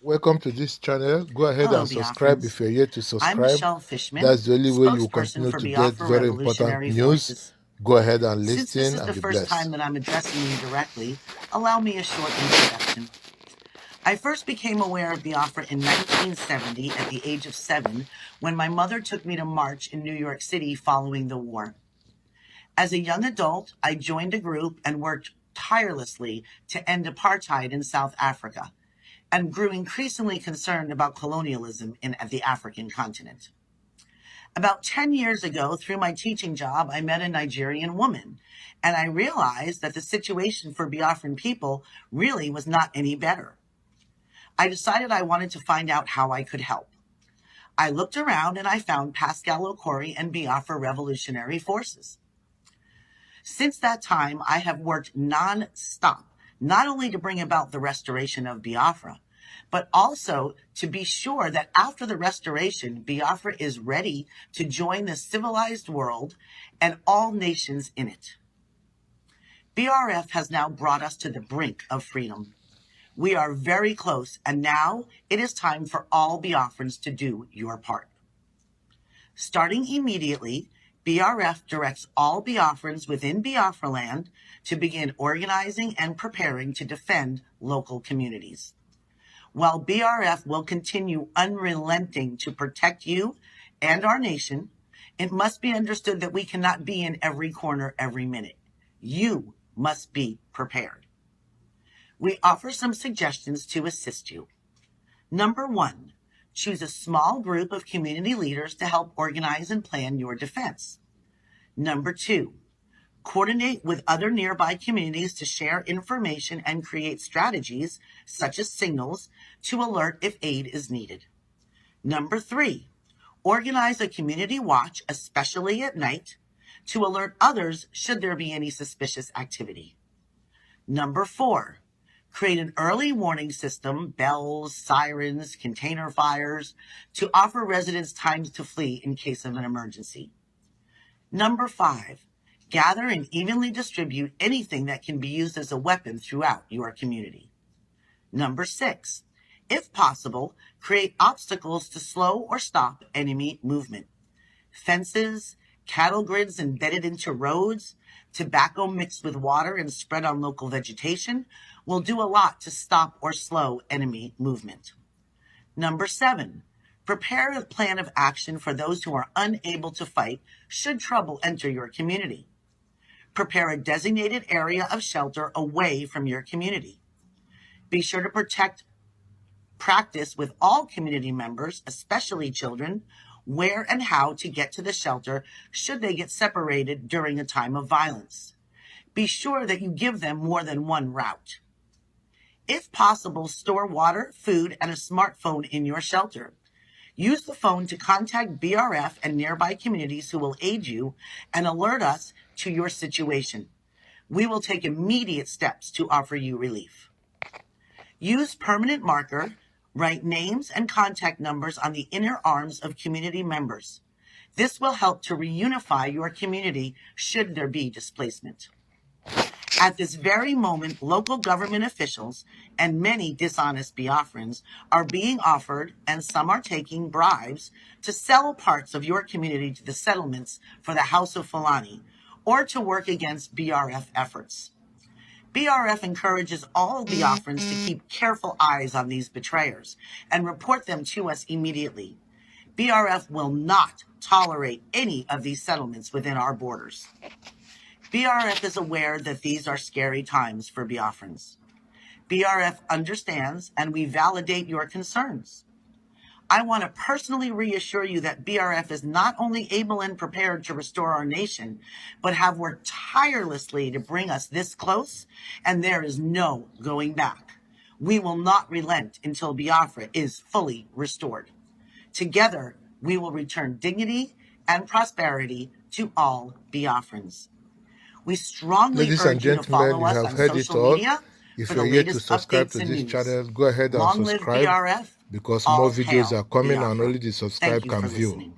Welcome to this channel. Go ahead Hello, and subscribe Biafrans. if you're yet to I'm subscribe. Michelle Fishman, That's the only way you will spokesperson continue for to get Biafra very important Revolutionary news. Forces. Go ahead and Since this listen is and the be first blessed. time that I'm addressing you directly, allow me a short introduction. I first became aware of Biafra in 1970 at the age of 7 when my mother took me to march in New York City following the war. As a young adult, I joined a group and worked tirelessly to end apartheid in South Africa, and grew increasingly concerned about colonialism at the African continent. About 10 years ago, through my teaching job, I met a Nigerian woman, and I realized that the situation for Biafran people really was not any better. I decided I wanted to find out how I could help. I looked around and I found Pascal Okori and Biafra Revolutionary Forces. Since that time, I have worked non-stop, not only to bring about the restoration of Biafra, but also to be sure that after the restoration, Biafra is ready to join the civilized world and all nations in it. BRF has now brought us to the brink of freedom. We are very close, and now it is time for all Biafrans to do your part. Starting immediately, BRF directs all Biafrans within Biafra land to begin organizing and preparing to defend local communities. While BRF will continue unrelenting to protect you and our nation, it must be understood that we cannot be in every corner every minute. You must be prepared. We offer some suggestions to assist you. Number 1, choose a small group of community leaders to help organize and plan your defense. Number 2, coordinate with other nearby communities to share information and create strategies, such as signals, to alert if aid is needed. Number 3, organize a community watch, especially at night, to alert others should there be any suspicious activity. Number 4, create an early warning system, bells, sirens, container fires, to offer residents time to flee in case of an emergency. Number 5, gather and evenly distribute anything that can be used as a weapon throughout your community. Number 6, if possible, create obstacles to slow or stop enemy movement. Fences, cattle grids embedded into roads, tobacco mixed with water and spread on local vegetation will do a lot to stop or slow enemy movement. Number 7, prepare a plan of action for those who are unable to fight should trouble enter your community. Prepare a designated area of shelter away from your community. Be sure to practice with all community members, especially children, where and how to get to the shelter should they get separated during a time of violence. Be sure that you give them more than one route. If possible, store water, food, and a smartphone in your shelter. Use the phone to contact BRF and nearby communities who will aid you and alert us to your situation. We will take immediate steps to offer you relief. Use permanent marker. Write names and contact numbers on the inner arms of community members. This will help to reunify your community should there be displacement. At this very moment, local government officials and many dishonest Biafrans are being offered, and some are taking, bribes to sell parts of your community to the settlements for the House of Fulani, or to work against BRF efforts. BRF encourages all Biafrans to keep careful eyes on these betrayers and report them to us immediately. BRF will not tolerate any of these settlements within our borders. BRF is aware that these are scary times for Biafrans. BRF understands, and we validate your concerns. I want to personally reassure you that BRF is not only able and prepared to restore our nation, but have worked tirelessly to bring us this close, and there is no going back. We will not relent until Biafra is fully restored. Together, we will return dignity and prosperity to all Biafrans. We strongly Ladies and urge you to gentlemen, follow you us have on heard it social all. media If for the you're yet to latest subscribe updates to and this news. channel, go ahead and Long live subscribe BRF, because more all videos hail are coming and Biafra. only the Thank subscribe you can for view. listening.